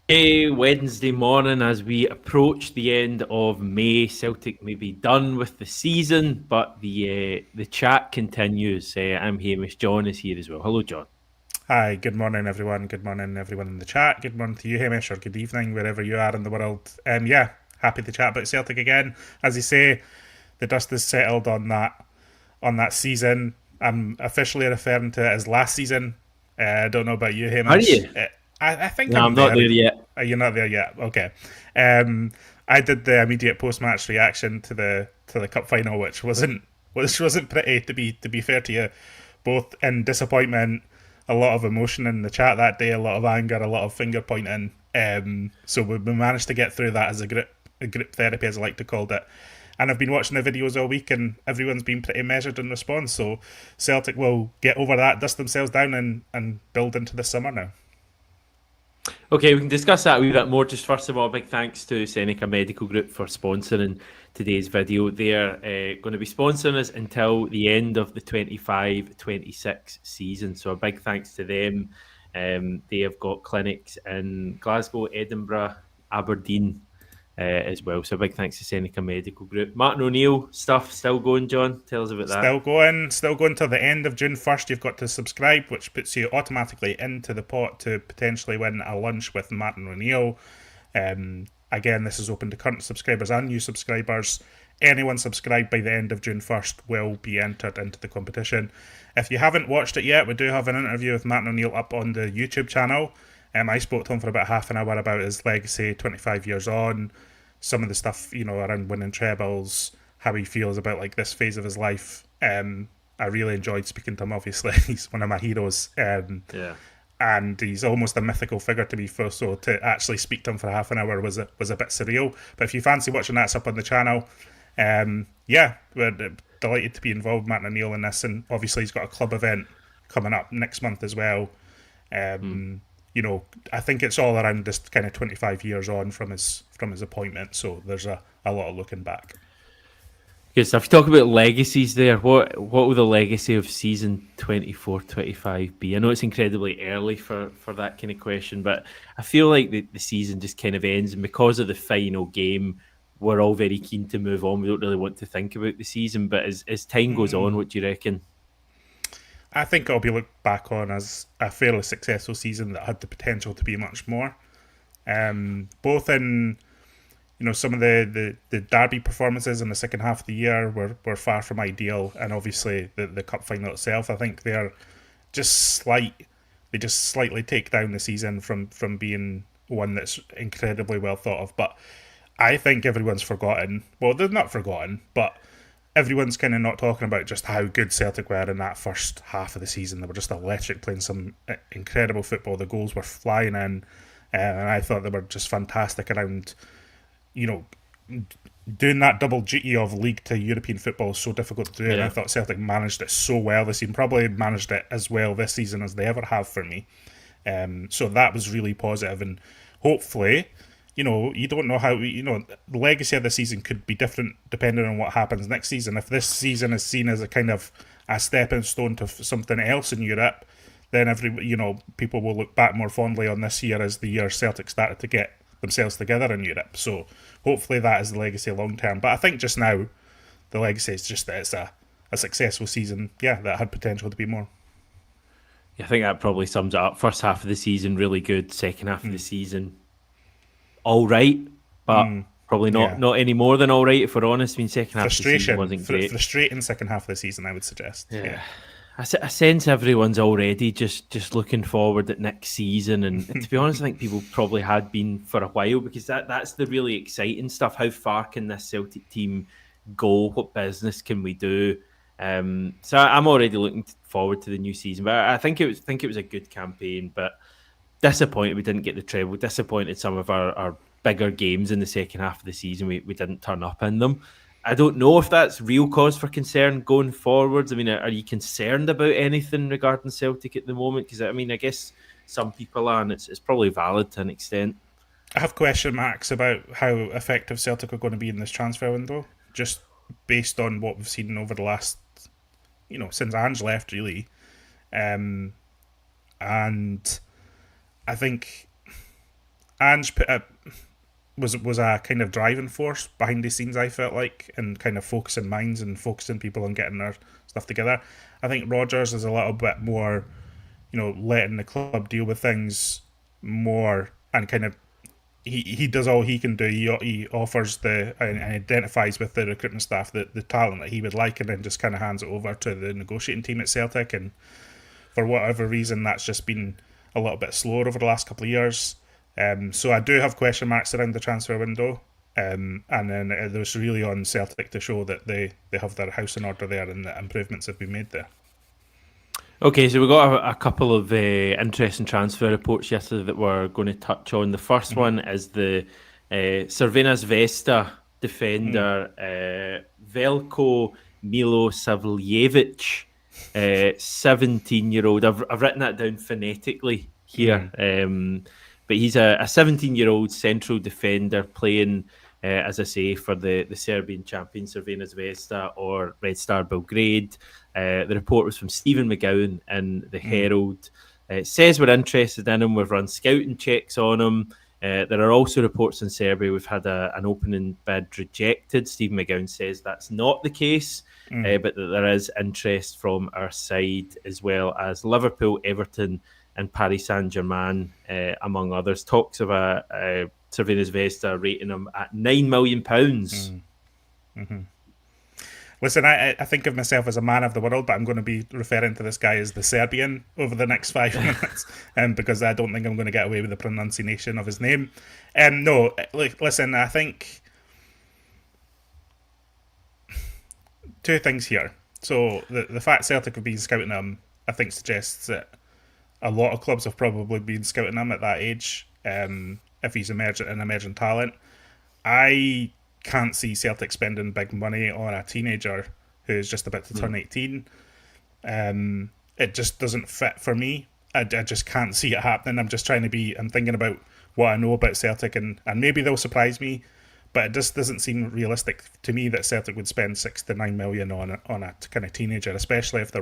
Wednesday morning as we approach the end of May. Celtic may be done with the season, but the chat continues. I'm Hamish. John is here as well. Hello, John. Hi, good morning, everyone. Good morning, everyone in the chat. Good morning to you, Hamish, or good evening, wherever you are in the world. Yeah, happy to chat about Celtic again. As you say, the dust is settled on that season. I'm officially referring to it as last season. I don't know about you, Are Hamish. you? I think No, I'm I'm not there. there yet. You're not there yet. Okay. Um, I did the immediate post-match reaction to the cup final, which wasn't pretty to be fair to you, both in disappointment, a lot of emotion in the chat that day, a lot of anger, a lot of finger pointing. So we managed to get through that as a group therapy, as I like to call it. And I've been watching the videos all week, and everyone's been pretty measured in response. So Celtic will get over that, dust themselves down, and build into the summer now. Okay, we can discuss that a wee bit more. Just first of all, big thanks to Seneca Medical Group for sponsoring today's video. They're going to be sponsoring us until the end of the 25-26 season. So a big thanks to them. They have got clinics in Glasgow, Edinburgh, Aberdeen as well. So a big thanks to Seneca Medical Group. Martin O'Neill stuff still going, John? Tell us about that. Still going till the end of June 1st. You've got to subscribe, which puts you automatically into the pot to potentially win a lunch with Martin O'Neill. Again, this is open to current subscribers and new subscribers. Anyone subscribed by the end of June 1st will be entered into the competition. If you haven't watched it yet, we do have an interview with Martin O'Neill up on the YouTube channel. I spoke to him for about half an hour about his legacy, 25 years on, some of the stuff, around winning trebles, how he feels about like this phase of his life. I really enjoyed speaking to him. Obviously, he's one of my heroes, Yeah. and he's almost a mythical figure to me. For so to actually speak to him for half an hour was a bit surreal. But if you fancy watching that, it's up on the channel. Yeah, we're delighted to be involved, Matt and O'Neill, in this, and obviously he's got a club event coming up next month as well. Hmm. I think it's all around this kind of 25 years on from his appointment. So there's a lot of looking back. Good stuff. You talk about legacies there. What will the legacy of season 24-25 be? I know it's incredibly early for that kind of question, but I feel like the season just kind of ends, and because of the final game, we're all very keen to move on. We don't really want to think about the season, but as time goes on, what do you reckon? I think it'll be looked back on as a fairly successful season that had the potential to be much more. Both in some of the derby performances in the second half of the year were far from ideal, and obviously the cup final itself. I think just slight. They just slightly take down the season from being one that's incredibly well thought of. But I think everyone's forgotten. Well, they're not forgotten, but everyone's kind of not talking about just how good Celtic were in that first half of the season. They were just electric, playing some incredible football. The goals were flying in, and I thought they were just fantastic around. You know, doing that double duty of league to European football is so difficult to do, and I Yeah. thought Celtic managed it so well this season. Probably managed it as well this season as they ever have for me. So that was really positive, and hopefully, you don't know how the legacy of the season could be different depending on what happens next season. If this season is seen as a kind of a stepping stone to something else in Europe, then people will look back more fondly on this year as the year Celtic started to get themselves together in Europe. So hopefully that is the legacy long term. But I think just now the legacy is just that it's a successful season, yeah, that had potential to be more. Yeah, I think that probably sums it up. First half of the season, really good. Second half of the Mm, season, all right, but probably not yeah. not any more than all right, if we're honest. I mean, second half of the season wasn't great. Frustrating second half of the season, I would suggest. Yeah. Yeah. I sense everyone's already just looking forward at next season, and to be honest, I think people probably had been for a while because that's the really exciting stuff. How far can this Celtic team go? What business can we do? So I'm already looking forward to the new season. But I think it was a good campaign, but disappointed we didn't get the treble. Disappointed some of our bigger games in the second half of the season we didn't turn up in them. I don't know if that's real cause for concern going forwards. I mean, are you concerned about anything regarding Celtic at the moment? Because I mean, I guess some people are, and it's probably valid to an extent. I have question marks about how effective Celtic are going to be in this transfer window, just based on what we've seen over the last, since Ange left, really. Um, and I think Ange was a kind of driving force behind the scenes, I felt like, and kind of focusing minds and focusing people on getting their stuff together. I think Rodgers is a little bit more, letting the club deal with things more and kind of he does all he can do. He offers and identifies with the recruitment staff the talent that he would like, and then just kind of hands it over to the negotiating team at Celtic. And for whatever reason, that's just been a little bit slower over the last couple of years. So I do have question marks around the transfer window. And then it was really on Celtic to show that they have their house in order there and the improvements have been made there. Okay, so we got a couple of interesting transfer reports yesterday that we're going to touch on. The first one is the Crvena Zvezda defender Veljko Milosavljevic, 17-year-old. I've written that down phonetically here, but he's a 17-year-old central defender playing, as I say, for the Serbian champion Crvena Zvezda or Red Star Belgrade. The report was from Stephen McGowan in the Herald. It says we're interested in him. We've run scouting checks on him. There are also reports in Serbia we've had an opening bid rejected. Stephen McGowan says that's not the case, but that there is interest from our side, as well as Liverpool, Everton and Paris Saint-Germain, among others. Talks of a Crvena Zvezda rating him at £9 million. Listen, I think of myself as a man of the world, but I'm going to be referring to this guy as the Serbian over the next 5 minutes, because I don't think I'm going to get away with the pronunciation of his name. No, listen, I think two things here. So the fact Celtic have been scouting him, I think, suggests that a lot of clubs have probably been scouting him at that age, if he's an emerging talent. I can't see Celtic spending big money on a teenager who's just about to turn 18. It just doesn't fit for me. I just can't see it happening. I'm thinking about what I know about Celtic, and maybe they'll surprise me, but it just doesn't seem realistic to me that Celtic would spend 6 to 9 million on a kind of teenager, especially if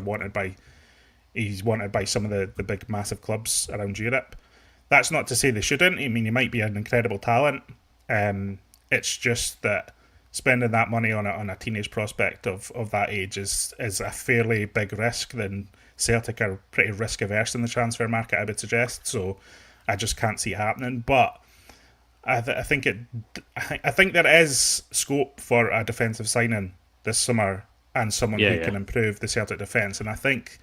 he's wanted by some of the big massive clubs around Europe. That's not to say they shouldn't. I mean, he might be an incredible talent. It's just that spending that money on a teenage prospect of that age is a fairly big risk. Then Celtic are pretty risk averse in the transfer market, I would suggest. So I just can't see it happening. But I think there is scope for a defensive signing this summer and someone who can improve the Celtic defence. And I think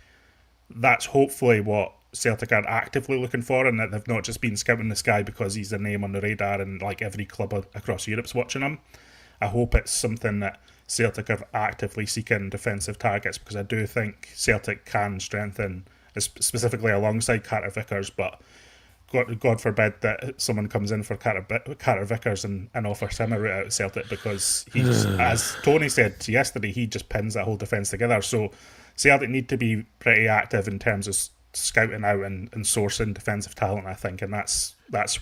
that's hopefully what Celtic are actively looking for, and that they've not just been scouting this guy because he's a name on the radar and like every club across Europe's watching him. I hope it's something that Celtic are actively seeking defensive targets, because I do think Celtic can strengthen, specifically alongside Carter Vickers, but God forbid that someone comes in for Carter Vickers and offers him a route out of Celtic, because he's, as Tony said yesterday, he just pins that whole defence together. So Celtic need to be pretty active in terms of scouting out and sourcing defensive talent, I think, and that's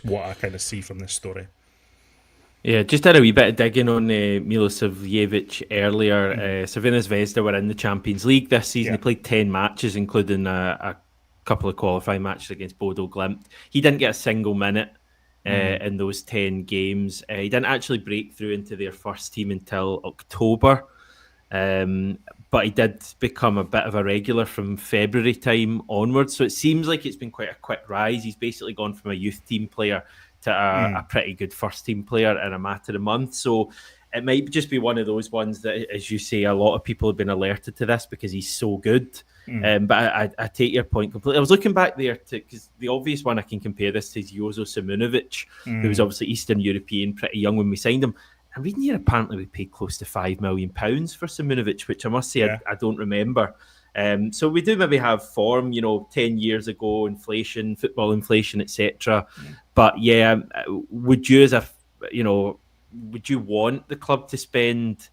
what I kind of see from this story. Yeah, just did a wee bit of digging on Milosavljevic earlier. Crvena Zvezda were in the Champions League this season. He played 10 matches, including a couple of qualifying matches against Bodo Glimt. He didn't get a single minute in those 10 games. He didn't actually break through into their first team until October. But he did become a bit of a regular from February time onwards. So it seems like it's been quite a quick rise. He's basically gone from a youth team player to a pretty good first team player in a matter of months. So it might just be one of those ones that, as you say, a lot of people have been alerted to this because he's so good. But I take your point completely. I was looking back there because the obvious one I can compare this to is Jozo Simunovic, who was obviously Eastern European, pretty young when we signed him. I'm reading here, apparently we paid close to £5 million for Simunovic, which I must say I don't remember. So we do maybe have form, 10 years ago, inflation, football inflation, etc. But would you would you want the club to spend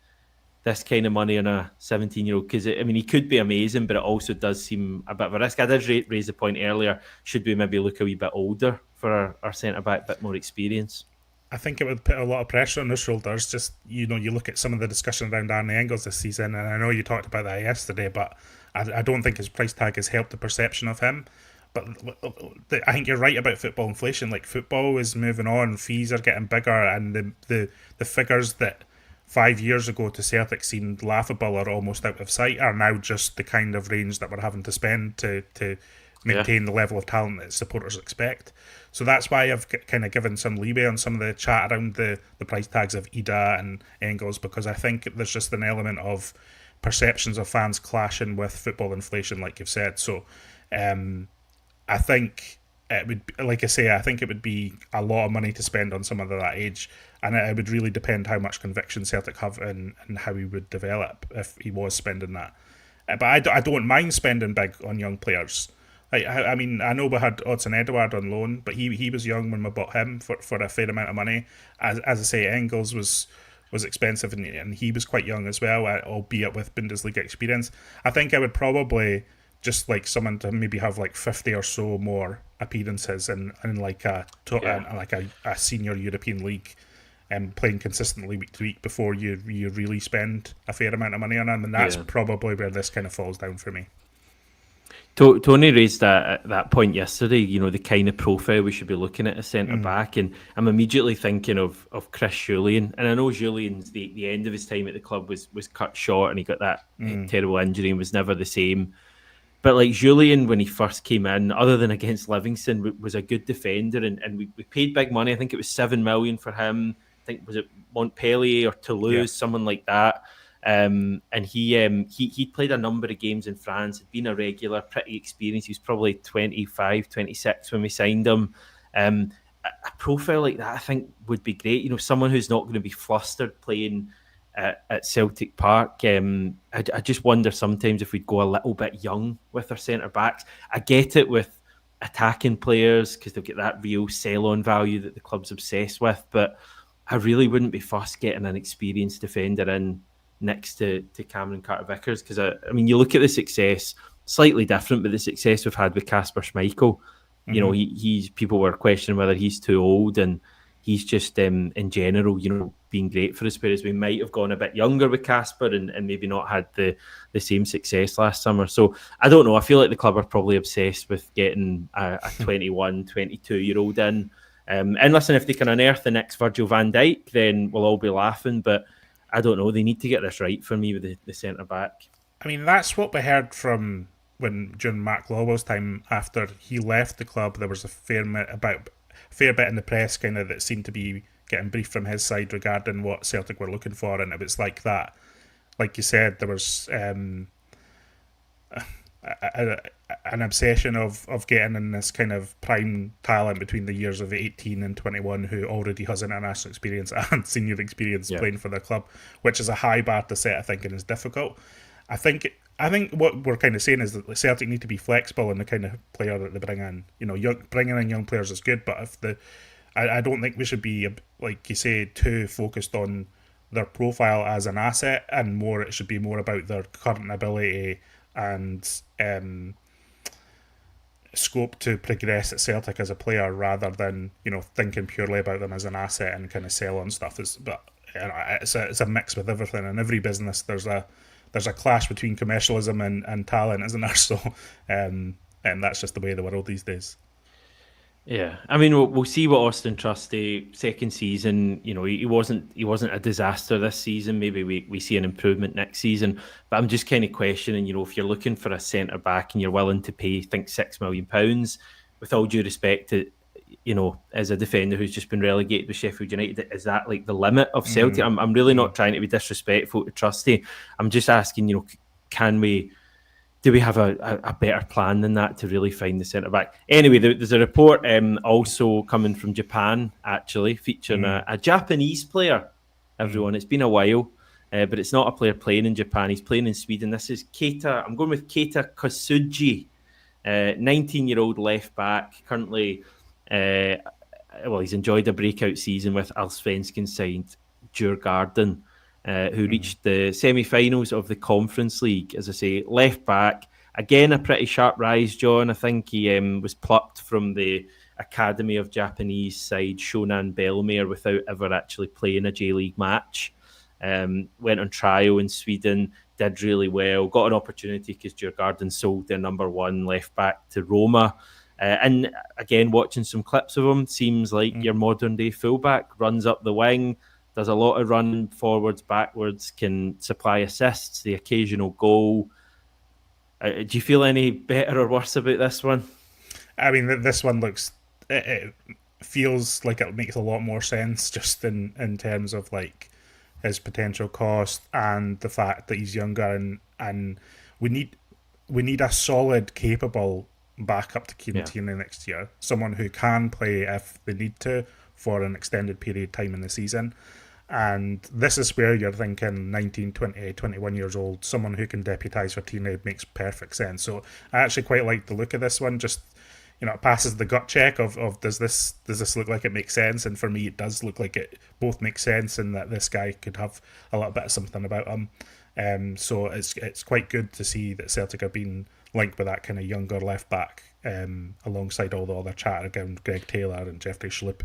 this kind of money on a 17-year-old? Because, he could be amazing, but it also does seem a bit of a risk. I did raise the point earlier, should we maybe look a wee bit older for our centre-back, a bit more experience? I think it would put a lot of pressure on their shoulders. Just, you look at some of the discussion around Arne Engels this season, and I know you talked about that yesterday, but I don't think his price tag has helped the perception of him. But I think you're right about football inflation. Like, football is moving on, fees are getting bigger, and the figures that 5 years ago to Celtic seemed laughable or almost out of sight are now just the kind of range that we're having to spend to Yeah. maintain the level of talent that supporters expect. So that's why I've kind of given some leeway on some of the chat around the price tags of Ida and Engels, because I think there's just an element of perceptions of fans clashing with football inflation, like you've said. So I think it would, like I say, I think it would be a lot of money to spend on someone of that age, and it would really depend how much conviction Celtic have and how he would develop if he was spending that. But I don't mind spending big on young players. I mean, I know we had Odson Edouard on loan, but he was young when we bought him for a fair amount of money. As I say, Engels was expensive, and he was quite young as well, albeit with Bundesliga experience. I think I would probably just like someone to maybe have like 50 or so more appearances in like a senior European league, and playing consistently week to week before you really spend a fair amount of money on him, and that's probably where this kind of falls down for me. Tony raised that point yesterday, the kind of profile we should be looking at a centre-back, and I'm immediately thinking of Chris Julian. And I know Julian's the end of his time at the club was cut short, and he got that terrible injury and was never the same. But like Julian, when he first came in, other than against Livingston, was a good defender, and we paid big money. I think it was 7 million for him. I think, was it Montpellier or Toulouse, someone like that. And he played a number of games in France, had been a regular, pretty experienced. He was probably 25, 26 when we signed him. A profile like that, I think, would be great. Someone who's not going to be flustered playing at Celtic Park. I just wonder sometimes if we'd go a little bit young with our centre backs. I get it with attacking players because they've got that real sell-on value that the club's obsessed with, but I really wouldn't be fussed getting an experienced defender in next to Cameron Carter-Vickers, because I mean, you look at the success, slightly different, but the success we've had with Kasper Schmeichel, he's people were questioning whether he's too old, and he's just in general, being great for us, whereas we might have gone a bit younger with Kasper and maybe not had the same success last summer. So I don't know, I feel like the club are probably obsessed with getting a 21, 22-year-old in. And listen, if they can unearth the next Virgil van Dijk, then we'll all be laughing, but I don't know, they need to get this right for me with the centre-back. I mean, that's what we heard from during Mark Lawwell's time after he left the club. There was a fair bit in the press kind of that seemed to be getting briefed from his side regarding what Celtic were looking for, and it was like that. Like you said, there was an obsession of getting in this kind of prime talent between the years of 18 and 21 who already has international experience and senior experience playing for the club, which is a high bar to set, I think, and is difficult. I think what we're kind of saying is that Celtic need to be flexible in the kind of player that they bring in. Bringing in young players is good, but I don't think we should be, like you say, too focused on their profile as an asset, and it should be more about their current ability and scope to progress at Celtic as a player, rather than thinking purely about them as an asset and kind of sell on stuff. But it's a mix with everything. In every business, there's a clash between commercialism and talent, isn't there? So, and that's just the way of the world these days. Yeah, I mean, we'll see what Austin Trusty second season. He wasn't a disaster this season. Maybe we see an improvement next season. But I'm just kind of questioning. If you're looking for a centre back and you're willing to pay, I think, £6 million, with all due respect to, as a defender who's just been relegated with Sheffield United, is that like the limit of Celtic? I'm really not trying to be disrespectful to Trusty. I'm just asking. Do we have a better plan than that to really find the centre-back? Anyway, there's a report also coming from Japan, actually, featuring a Japanese player, everyone. It's been a while, but it's not a player playing in Japan. He's playing in Sweden. This is Keita. I'm going with Keita Kosugi, 19-year-old left-back, currently... he's enjoyed a breakout season with Allsvenskan side Djurgården, who reached the semi-finals of the Conference League. As I say, left back, again a pretty sharp rise, John. I think he was plucked from the academy of Japanese side Shonan Bellmare without ever actually playing a J-League match. Went on trial in Sweden, did really well, got an opportunity because Djurgården sold their number one left back to Roma. And again, watching some clips of him, seems like your modern day fullback, runs up the wing, does a lot of running forwards, backwards, can supply assists, the occasional goal. Do you feel any better or worse about this one? I mean, this one looks. It feels like it makes a lot more sense just in terms of like his potential cost and the fact that he's younger and we need we need a solid, capable backup to Kieran Tierney next year. Someone who can play if they need to for an extended period of time in the season. And this is where you're thinking 19, 20, 21 years old, someone who can deputise for Tierney makes perfect sense. So I actually quite like the look of this one. Just, it passes the gut check of does this look like it makes sense? And for me, it does look like it both makes sense and that this guy could have a little bit of something about him. So it's quite good to see that Celtic have been linked with that kind of younger left back alongside all the other chatter around Greg Taylor and Jeffrey Schlupp.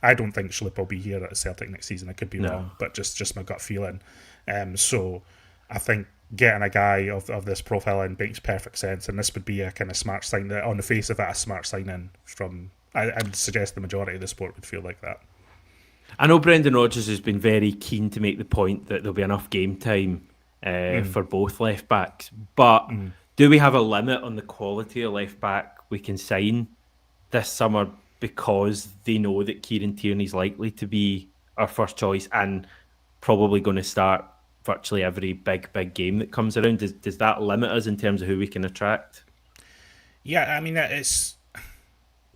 I don't think Schlupp will be here at Celtic next season. I could be wrong, but just my gut feeling. So I think getting a guy of this profile in makes perfect sense, and this would be a kind of smart sign. On the face of it, a smart sign-in from. I'd suggest the majority of the sport would feel like that. I know Brendan Rodgers has been very keen to make the point that there'll be enough game time for both left backs, but do we have a limit on the quality of left back we can sign this summer because they know that Kieran Tierney's likely to be our first choice and probably going to start virtually every big game that comes around? Does that limit us in terms of who we can attract? Yeah, I mean, it's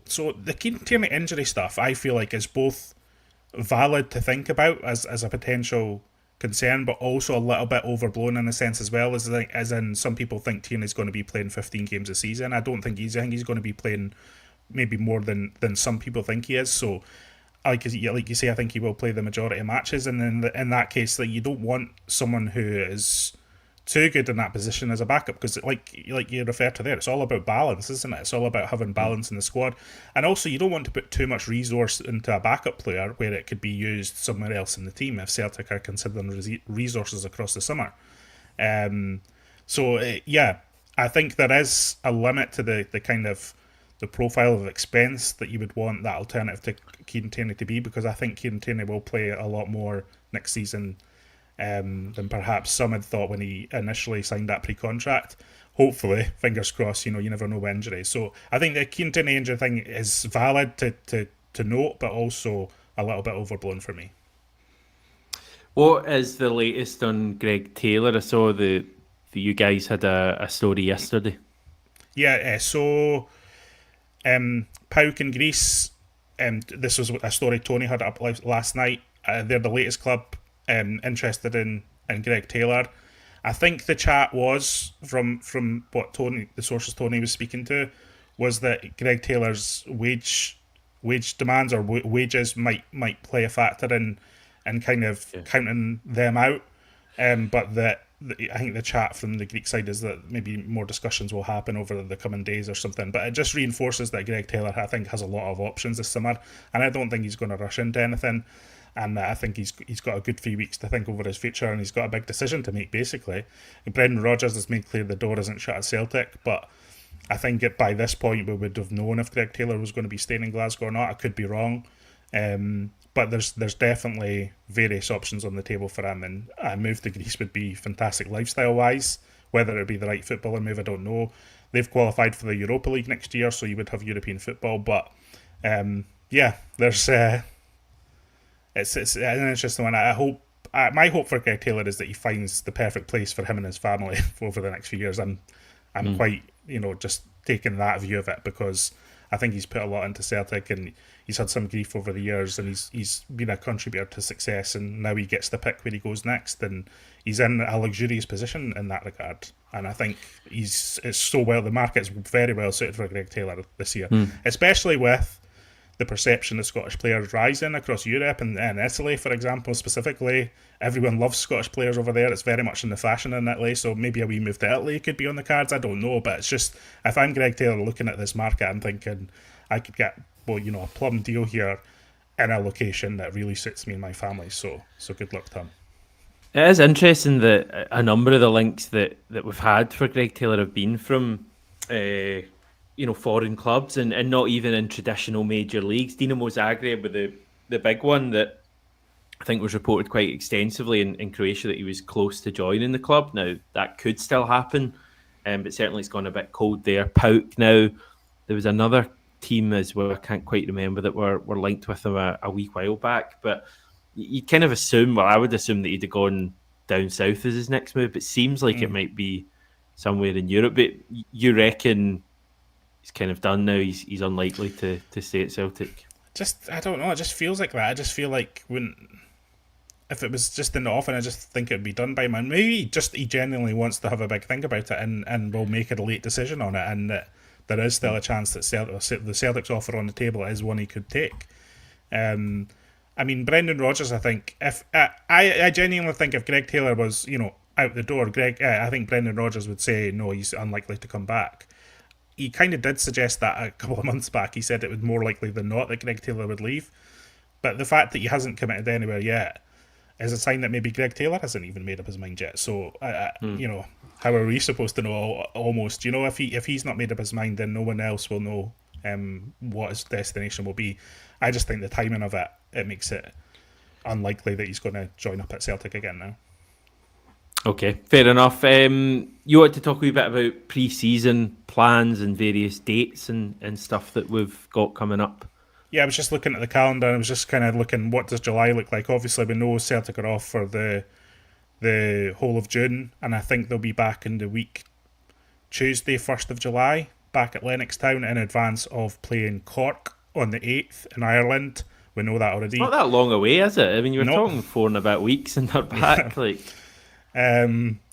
so the Kieran Tierney injury stuff I feel like is both valid to think about as a potential concern, but also a little bit overblown in a sense as well, as in some people think Tierney's going to be playing 15 games a season. I don't think I think he's going to be playing maybe more than some people think he is. So like you say, I think he will play the majority of matches, and in that case, like, you don't want someone who is too good in that position as a backup, because like you referred to there, it's all about balance, isn't it? It's all about having balance in the squad, and also you don't want to put too much resource into a backup player where it could be used somewhere else in the team if Celtic are considering resources across the summer. Yeah, I think there is a limit to the kind of the profile of expense that you would want that alternative to Kieran Tierney to be, because I think Kieran Tierney will play a lot more next season than perhaps some had thought when he initially signed that pre-contract. Hopefully, fingers crossed, you never know with injury. So I think the Kieran Tierney injury thing is valid to note, but also a little bit overblown for me. What is the latest on Greg Taylor? I saw that you guys had a story yesterday. Yeah, so PAOK in Greece, this was a story Tony had up last night. They're the latest club interested in Greg Taylor. I think the chat was from what the sources Tony was speaking to, was that Greg Taylor's wage demands or wages might play a factor in kind of counting them out, but that I think the chat from the Greek side is that maybe more discussions will happen over the coming days or something. But it just reinforces that Greg Taylor, I think, has a lot of options this summer, and I don't think he's going to rush into anything. And I think he's got a good few weeks to think over his future, and he's got a big decision to make, basically. Brendan Rodgers has made clear the door isn't shut at Celtic, but I think by this point we would have known if Greg Taylor was going to be staying in Glasgow or not. I could be wrong. But there's definitely various options on the table for him, and a move to Greece would be fantastic lifestyle-wise. Whether it would be the right footballer move, I don't know. They've qualified for the Europa League next year, so you would have European football. But there's... It's an interesting one. My hope for Greg Taylor is that he finds the perfect place for him and his family over the next few years. I'm quite, just taking that view of it, because I think he's put a lot into Celtic and he's had some grief over the years, and he's been a contributor to success, and now he gets to pick where he goes next, and he's in a luxurious position in that regard. And I think the market's very well suited for Greg Taylor this year, especially with the perception of Scottish players rising across Europe and Italy, for example, specifically. Everyone loves Scottish players over there. It's very much in the fashion in Italy, so maybe a wee move to Italy could be on the cards. I don't know, but it's just, if I'm Greg Taylor looking at this market, I'm thinking I could get a plum deal here in a location that really suits me and my family. So good luck to him. It is interesting that a number of the links that we've had for Greg Taylor have been from foreign clubs and not even in traditional major leagues. Dinamo Zagreb were the big one that I think was reported quite extensively in Croatia that he was close to joining the club. Now that could still happen, but certainly it's gone a bit cold there. Pauk now. There was another team as well. I can't quite remember that were linked with him a wee while back, but you kind of assume. Well, I would assume that he'd have gone down south as his next move. But it seems like it might be somewhere in Europe. But you reckon he's kind of done now? He's unlikely to stay at Celtic. Just I don't know. It just feels like that. I just feel like when if it was just in the offing, I just think it'd be done by man. Maybe just he genuinely wants to have a big think about it and will make a late decision on it, and that there is still a chance that the Celtic's offer on the table is one he could take. I mean, Brendan Rodgers. I think if I genuinely think if Greg Taylor was out the door, I think Brendan Rodgers would say no, he's unlikely to come back. He kind of did suggest that a couple of months back. He said it was more likely than not that Greg Taylor would leave. But the fact that he hasn't committed anywhere yet is a sign that maybe Greg Taylor hasn't even made up his mind yet. So, how are we supposed to know? Almost, if he's not made up his mind, then no one else will know what his destination will be. I just think the timing of it makes it unlikely that he's going to join up at Celtic again now. Okay, fair enough. You want to talk a wee bit about pre-season plans and various dates and stuff that we've got coming up? Yeah, I was just looking at the calendar. I was just kind of looking, what does July look like? Obviously, we know Celtic are off for the whole of June, and I think they'll be back in the week Tuesday, 1st of July, back at Lennoxtown in advance of playing Cork on the 8th in Ireland. We know that already. It's not that long away, is it? I mean, you were talking 4 and a bit weeks and they're back. Yeah.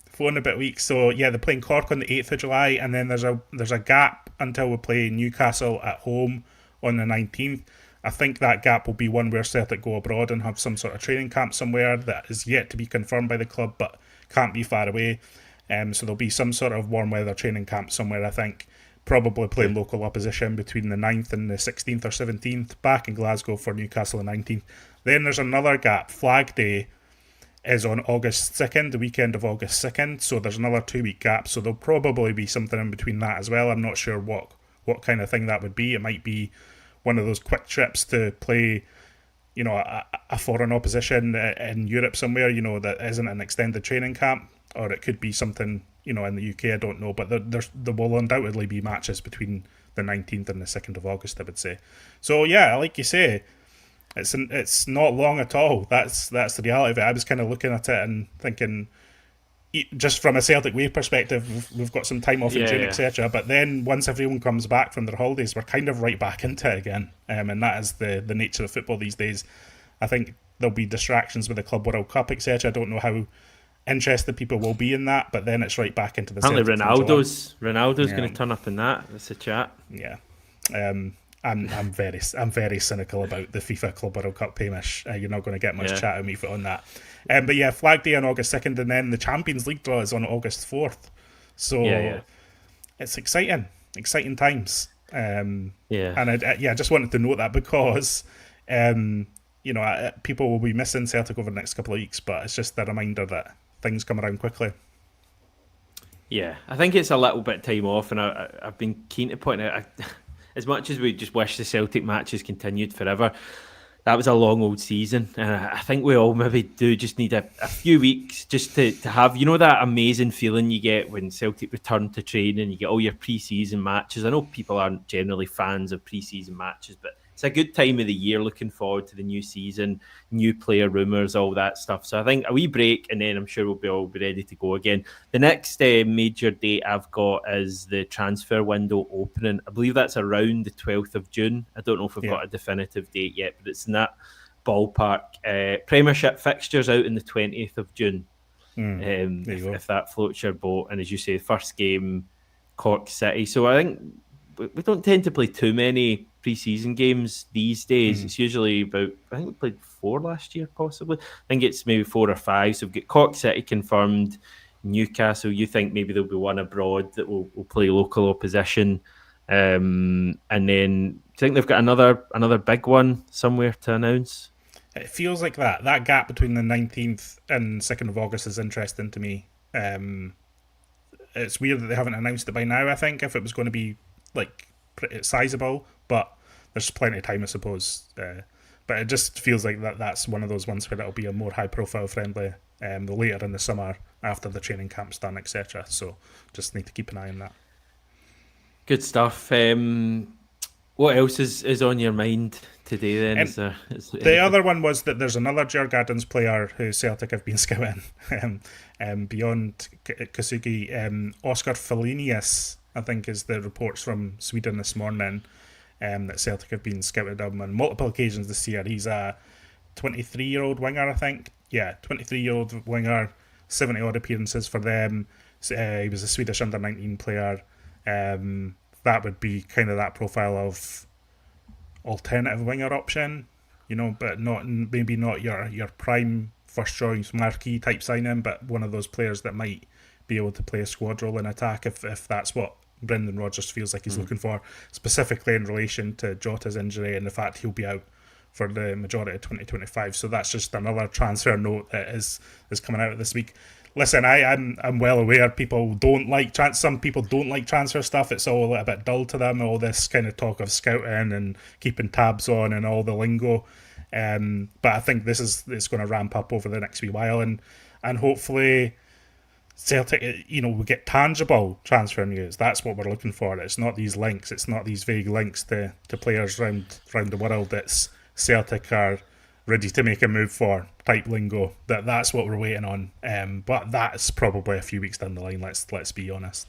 4 and a bit weeks. So yeah, they're playing Cork on the 8th of July, and then there's a gap until we play Newcastle at home on the 19th. I think that gap will be one where Celtic go abroad and have some sort of training camp somewhere that is yet to be confirmed by the club, but can't be far away. So there'll be some sort of warm weather training camp somewhere, I think. Probably play local opposition between the 9th and the 16th or 17th, back in Glasgow for Newcastle the 19th. Then there's another gap. Flag Day is on August 2nd, the weekend of August 2nd, so there's another 2-week gap, so there'll probably be something in between that as well. I'm not sure what kind of thing that would be. It might be one of those quick trips to play, a foreign opposition in Europe somewhere, that isn't an extended training camp, or it could be something, in the UK, I don't know, but there will undoubtedly be matches between the 19th and the 2nd of August, I would say. So yeah, like you say, it's not long at all. That's the reality of it. I was kind of looking at it and thinking, just from a Celtic Way perspective, we've got some time off in June, etc. But then once everyone comes back from their holidays, we're kind of right back into it again. And that is the nature of football these days. I think there'll be distractions with the Club World Cup, etc. I don't know how interested people will be in that, but then it's right back into the apparently Ronaldo's going to turn up in that. That's a chat. Yeah. I'm very cynical about the FIFA Club World Cup, Hamish. You're not going to get much chat out of me on that. But yeah, Flag Day on August 2nd, and then the Champions League draw is on August 4th. So it's exciting times. And I just wanted to note that because people will be missing Celtic over the next couple of weeks, but it's just a reminder that things come around quickly. Yeah, I think it's a little bit time off, and I've been keen to point out, as much as we just wish the Celtic matches continued forever, that was a long old season, and I think we all maybe do just need a few weeks just to have, that amazing feeling you get when Celtic return to training, you get all your pre-season matches. I know people aren't generally fans of pre-season matches, but it's a good time of the year, looking forward to the new season, new player rumours, all that stuff. So I think a wee break, and then I'm sure we'll all be ready to go again. The next major date I've got is the transfer window opening. I believe that's around the 12th of June. I don't know if we've got a definitive date yet, but it's in that ballpark. Premiership fixtures out in the 20th of June, if that floats your boat. And as you say, first game, Cork City. So I think we don't tend to play too many pre-season games these days. It's usually about, I think we played 4 last year, possibly. I think it's maybe 4 or 5. So we've got Cork City confirmed, Newcastle. You think maybe there'll be one abroad that will play local opposition. And then, do you think they've got another big one somewhere to announce? It feels like that gap between the 19th and 2nd of August is interesting to me. It's weird that they haven't announced it by now. I think if it was going to be like pretty sizable, but there's plenty of time, I suppose. But it just feels like that's one of those ones where it'll be a more high profile friendly later in the summer after the training camp's done, etc. So just need to keep an eye on that. Good stuff. What else is on your mind today then? And Is there the anything? other one was that there's another Djurgårdens player who Celtic have been scouting beyond Kasugi. Oscar Felinius, I think, is the reports from Sweden this morning, that Celtic have been scouted on multiple occasions this year. He's a 23-year-old winger, I think. Yeah, 23-year-old winger, 70 odd appearances for them. He was a Swedish under-19 player. That would be kind of that profile of alternative winger option, but maybe not your prime first choice marquee type signing, but one of those players that might be able to play a squad role in attack if that's what Brendan Rodgers feels like he's looking for, specifically in relation to Jota's injury and the fact he'll be out for the majority of 2025. So that's just another transfer note that is coming out this week. Listen, I'm well aware people don't like some people don't like transfer stuff. It's all a little bit dull to them. All this kind of talk of scouting and keeping tabs on and all the lingo. But I think it's going to ramp up over the next wee while, and hopefully Celtic, we get tangible transfer news. That's what we're looking for. It's not these links. It's not these vague links to players around the world. It's Celtic are ready to make a move for type lingo. That's what we're waiting on. But that's probably a few weeks down the line. Let's be honest.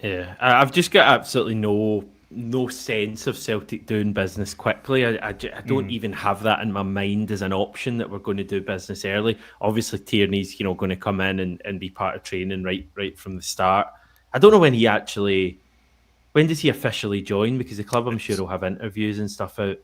Yeah, I've just got absolutely no sense of Celtic doing business quickly. I don't even have that in my mind as an option that we're going to do business early. Obviously, Tierney's going to come in and be part of training right from the start. I don't know when does he officially join, because the club, I'm sure, will have interviews and stuff out.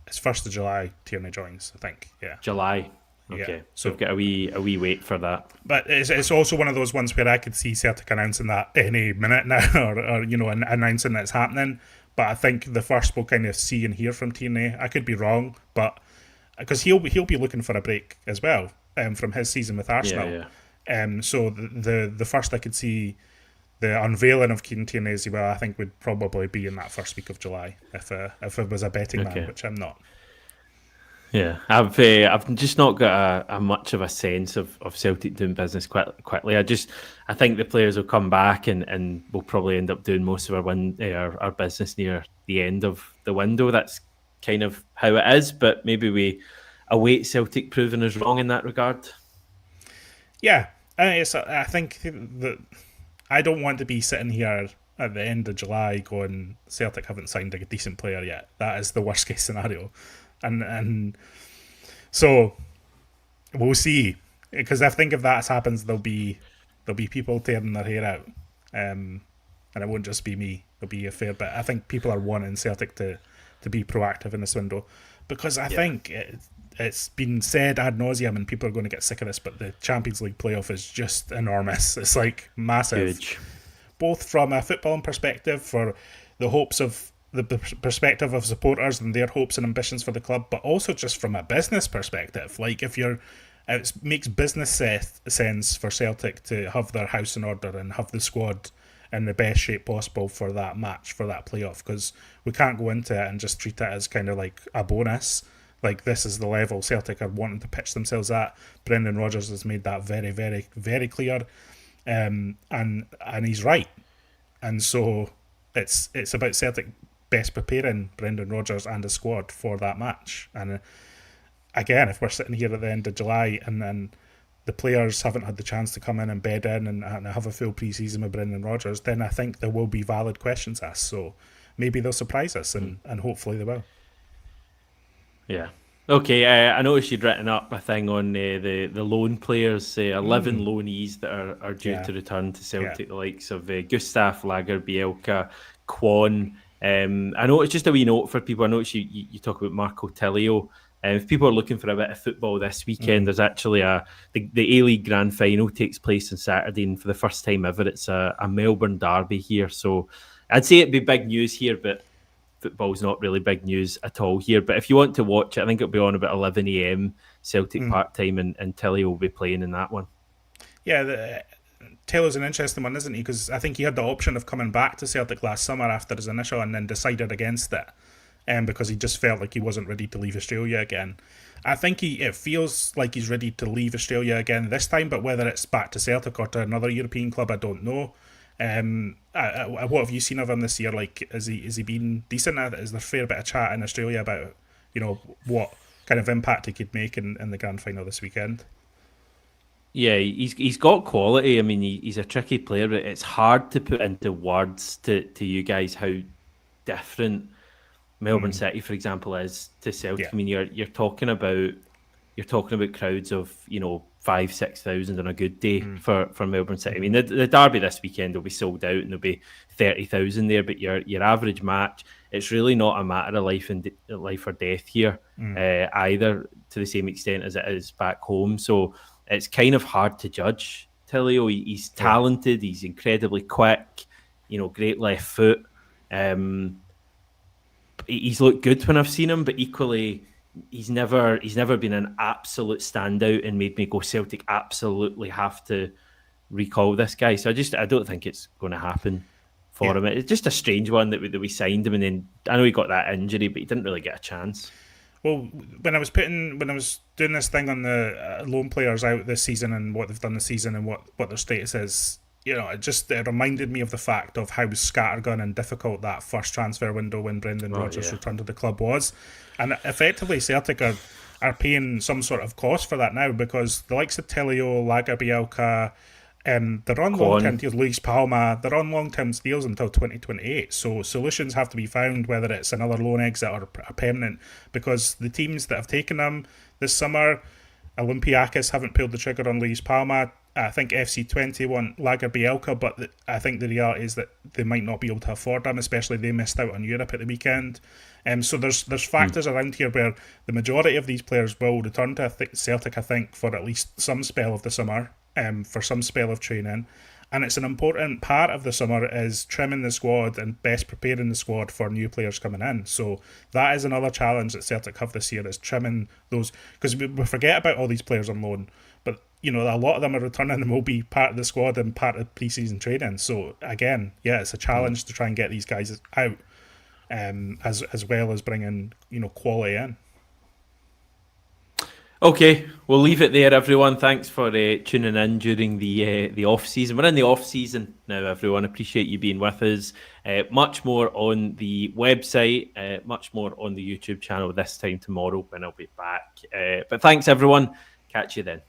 It's 1st of July. Tierney joins, I think. Yeah, July. Okay, yeah. So we've got a wee wait for that. But it's also one of those ones where I could see Celtic announcing that any minute now, or announcing that it's happening. But I think the first we'll kind of see and hear from Tierney. I could be wrong, but because he'll be looking for a break as well, from his season with Arsenal. Yeah. So the first I could see the unveiling of Kieran Tierney as well, I think, would probably be in that first week of July if it was a betting man, which I'm not. Yeah, I've just not got a much of a sense of Celtic doing business quickly. I think the players will come back and we'll probably end up doing most of our business near the end of the window. That's kind of how it is, but maybe we await Celtic proving us wrong in that regard. Yeah, I think that I don't want to be sitting here at the end of July going, Celtic haven't signed a decent player yet. That is the worst case scenario. And so we'll see, because I think if that happens, there'll be people tearing their hair out, and it won't just be me. There'll be a fair bit. I think people are wanting Celtic to be proactive in this window, because I think it's been said ad nauseum, and people are going to get sick of this. But the Champions League playoff is just enormous. It's like massive, huge, both from a footballing perspective for the hopes of the perspective of supporters and their hopes and ambitions for the club, but also just from a business perspective. Like, it makes business sense for Celtic to have their house in order and have the squad in the best shape possible for that match, for that playoff, because we can't go into it and just treat it as kind of like a bonus. Like, this is the level Celtic are wanting to pitch themselves at. Brendan Rodgers has made that very, very, very clear, and he's right. And so it's about Celtic best preparing Brendan Rodgers and his squad for that match. And again, if we're sitting here at the end of July and then the players haven't had the chance to come in and bed in and have a full pre-season with Brendan Rodgers, then I think there will be valid questions asked. So maybe they'll surprise us, and hopefully they will. Yeah. Okay, I noticed you'd written up a thing on the loan players, 11 loanees that are due to return to Celtic, the likes of Gustav, Lager, Bielka, Kwon. I know it's just a wee note for people. I noticed you talk about Marco Tilio. If people are looking for a bit of football this weekend, there's actually the A-League Grand Final takes place on Saturday, and for the first time ever, it's a Melbourne derby here. So I'd say it'd be big news here, but football's not really big news at all here. But if you want to watch it, I think it'll be on about 11 a.m. Celtic Park time, and Tilly will be playing in that one. Yeah, Taylor's an interesting one, isn't he? Because I think he had the option of coming back to Celtic last summer after his initial and then decided against it, because he just felt like he wasn't ready to leave Australia again. I think it feels like he's ready to leave Australia again this time, but whether it's back to Celtic or to another European club, I don't know. What have you seen of him this year? Like, has he been decent? Is there a fair bit of chat in Australia about, what kind of impact he could make in the grand final this weekend? Yeah, he's got quality. I mean, he's a tricky player, but it's hard to put into words to you guys how different Melbourne City, for example, is to Celtic. Yeah. I mean, you're talking about crowds of 5,000-6,000 on a good day for Melbourne City. I mean, the derby this weekend will be sold out and there'll be 30,000 there. But your average match, it's really not a matter of life or death here either, to the same extent as it is back home. So it's kind of hard to judge. Tilio, he's talented, he's incredibly quick, great left foot. He's looked good when I've seen him, but equally, he's never been an absolute standout and made me go, Celtic absolutely have to recall this guy. So I don't think it's going to happen for him. It's just a strange one that we signed him, and then I know he got that injury, but he didn't really get a chance. Well, when I was doing this thing on the loan players out this season and what they've done this season and what their status is, it reminded me of the fact of how scattergun and difficult that first transfer window when Brendan Rodgers returned to the club was. And effectively, Celtic are paying some sort of cost for that now, because the likes of Telio, Lagerbielke, they're on long-term deals. Luis Palma, they're on long-term deals until 2028. So solutions have to be found, whether it's another loan exit or a permanent, because the teams that have taken them this summer, Olympiacos haven't pulled the trigger on Luis Palma. I think FC20 want Lagerbielke, but I think the reality is that they might not be able to afford them, especially they missed out on Europe at the weekend. So there's factors around here where the majority of these players will return to Celtic, I think, for at least some spell of the summer, for some spell of training. And it's an important part of the summer is trimming the squad and best preparing the squad for new players coming in. So that is another challenge that Celtic have this year, is trimming those, because we forget about all these players on loan, but a lot of them are returning and will be part of the squad and part of pre-season training. So again, it's a challenge to try and get these guys out, as well as bringing quality in. Okay, we'll leave it there, everyone. Thanks for tuning in during the off season. We're in the off season now, everyone. Appreciate you being with us. Much more on the website, much more on the YouTube channel this time tomorrow when I'll be back. But thanks, everyone. Catch you then.